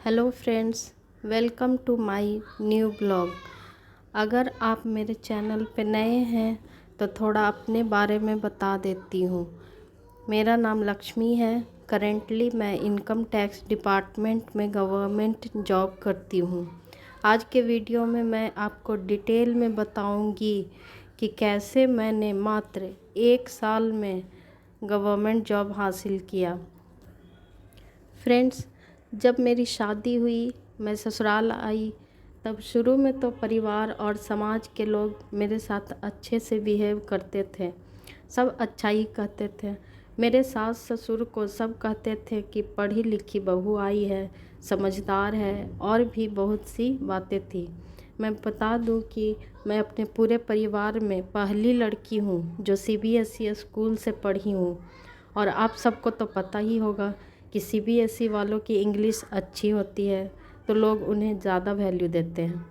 Hello friends, welcome to my new blog. अगर आप मेरे चैनल पे नए हैं तो थोड़ा अपने बारे में बता देती हूँ। मेरा नाम लक्ष्मी है। करेंटली मैं इनकम टैक्स डिपार्टमेंट में गवर्नमेंट जॉब करती हूँ। आज के वीडियो में मैं आपको डिटेल में बताऊँगी कि कैसे मैंने मात्र 1 साल में गवर्नमेंट जॉब हासिल किया। फ्रेंड्स, जब मेरी शादी हुई, मैं ससुराल आई, तब शुरू में तो परिवार और समाज के लोग मेरे साथ अच्छे से बिहेव करते थे। सब अच्छा ही कहते थे। मेरे सास ससुर को सब कहते थे कि पढ़ी लिखी बहू आई है, समझदार है, और भी बहुत सी बातें थी। मैं बता दूं कि मैं अपने पूरे परिवार में पहली लड़की हूं जो सीबीएसई स्कूल से पढ़ी हूं। और आप सबको तो पता ही होगा कि सीबीएसई वालों की इंग्लिश अच्छी होती है तो लोग उन्हें ज़्यादा वैल्यू देते हैं।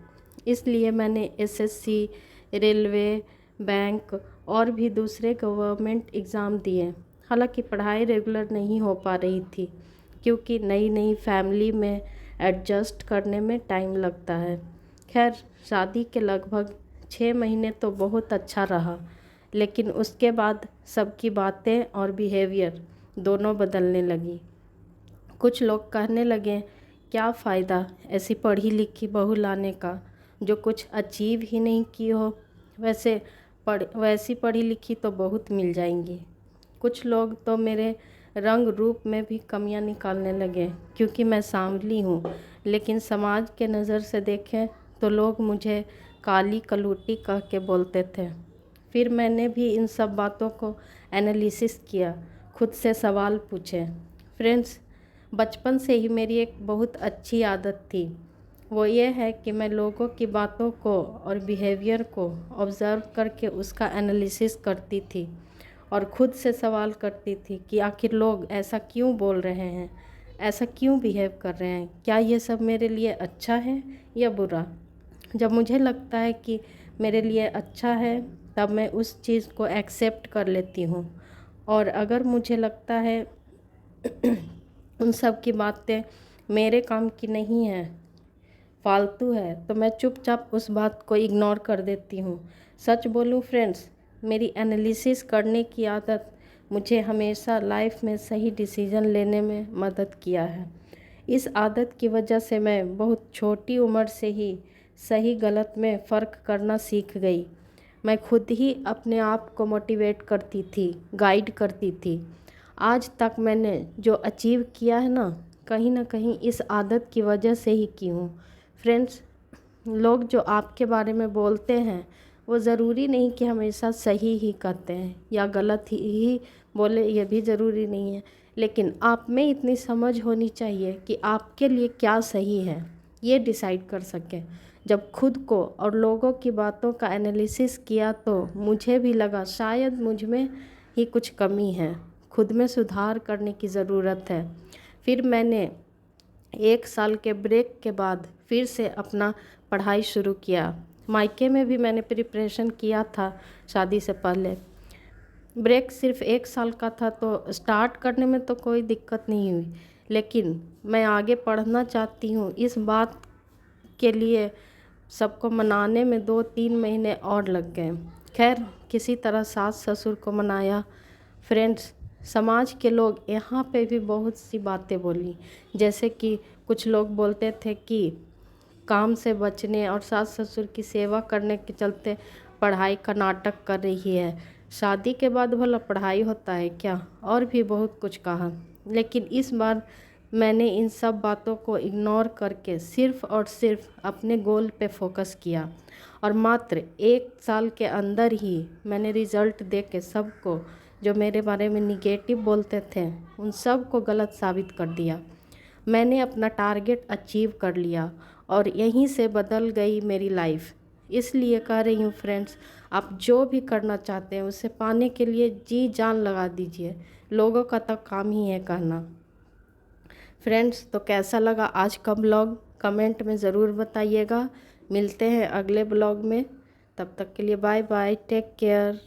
इसलिए मैंने एसएससी, रेलवे, बैंक और भी दूसरे गवर्नमेंट एग्ज़ाम दिए। हालांकि पढ़ाई रेगुलर नहीं हो पा रही थी क्योंकि नई नई फैमिली में एडजस्ट करने में टाइम लगता है। खैर, शादी के लगभग 6 महीने तो बहुत अच्छा रहा, लेकिन उसके बाद सबकी बातें और बिहेवियर दोनों बदलने लगी। कुछ लोग कहने लगे, क्या फ़ायदा ऐसी पढ़ी लिखी बहू लाने का जो कुछ अचीव ही नहीं की हो। वैसी पढ़ी लिखी तो बहुत मिल जाएंगी। कुछ लोग तो मेरे रंग रूप में भी कमियां निकालने लगे क्योंकि मैं सांवली हूँ, लेकिन समाज के नज़र से देखें तो लोग मुझे काली कलूटी कह के बोलते थे। फिर मैंने भी इन सब बातों को एनालिसिस किया, खुद से सवाल पूछे। फ्रेंड्स, बचपन से ही मेरी एक बहुत अच्छी आदत थी। वो ये है कि मैं लोगों की बातों को और बिहेवियर को ऑब्ज़र्व करके उसका एनालिसिस करती थी और ख़ुद से सवाल करती थी कि आखिर लोग ऐसा क्यों बोल रहे हैं, ऐसा क्यों बिहेव कर रहे हैं, क्या ये सब मेरे लिए अच्छा है या बुरा। जब मुझे लगता है कि मेरे लिए अच्छा है तब मैं उस चीज़ को एक्सेप्ट कर लेती हूँ, और अगर मुझे लगता है उन सब की बातें मेरे काम की नहीं है, फालतू है, तो मैं चुपचाप उस बात को इग्नोर कर देती हूँ। सच बोलूँ फ्रेंड्स, मेरी एनालिसिस करने की आदत मुझे हमेशा लाइफ में सही डिसीजन लेने में मदद किया है। इस आदत की वजह से मैं बहुत छोटी उम्र से ही सही गलत में फ़र्क करना सीख गई। मैं खुद ही अपने आप को मोटिवेट करती थी, गाइड करती थी। आज तक मैंने जो अचीव किया है ना कहीं इस आदत की वजह से ही की हूँ। फ्रेंड्स, लोग जो आपके बारे में बोलते हैं वो ज़रूरी नहीं कि हमेशा सही ही कहते हैं या गलत ही बोले, ये भी ज़रूरी नहीं है। लेकिन आप में इतनी समझ होनी चाहिए कि आपके लिए क्या सही है, ये डिसाइड कर सकें। जब खुद को और लोगों की बातों का एनालिसिस किया तो मुझे भी लगा शायद मुझ में ही कुछ कमी है, खुद में सुधार करने की ज़रूरत है। फिर मैंने 1 साल के ब्रेक के बाद फिर से अपना पढ़ाई शुरू किया। मायके में भी मैंने प्रिपरेशन किया था शादी से पहले। ब्रेक सिर्फ 1 साल का था तो स्टार्ट करने में तो कोई दिक्कत नहीं हुई, लेकिन मैं आगे पढ़ना चाहती हूँ। इस बात के लिए सबको मनाने में 2-3 महीने और लग गए। खैर, किसी तरह सास ससुर को मनाया। फ्रेंड्स, समाज के लोग यहाँ पे भी बहुत सी बातें बोली, जैसे कि कुछ लोग बोलते थे कि काम से बचने और सास ससुर की सेवा करने के चलते पढ़ाई का नाटक कर रही है, शादी के बाद भला पढ़ाई होता है क्या, और भी बहुत कुछ कहा। लेकिन इस बार मैंने इन सब बातों को इग्नोर करके सिर्फ़ और सिर्फ अपने गोल पे फोकस किया, और मात्र 1 साल के अंदर ही मैंने रिज़ल्ट देख के सबको जो मेरे बारे में निगेटिव बोलते थे उन सब को गलत साबित कर दिया। मैंने अपना टारगेट अचीव कर लिया और यहीं से बदल गई मेरी लाइफ। इसलिए कह रही हूँ फ्रेंड्स, आप जो भी करना चाहते हैं उसे पाने के लिए जी जान लगा दीजिए। लोगों का तो काम ही है कहना। फ्रेंड्स, तो कैसा लगा आज का ब्लॉग कमेंट में ज़रूर बताइएगा। मिलते हैं अगले ब्लॉग में, तब तक के लिए बाय बाय, टेक केयर।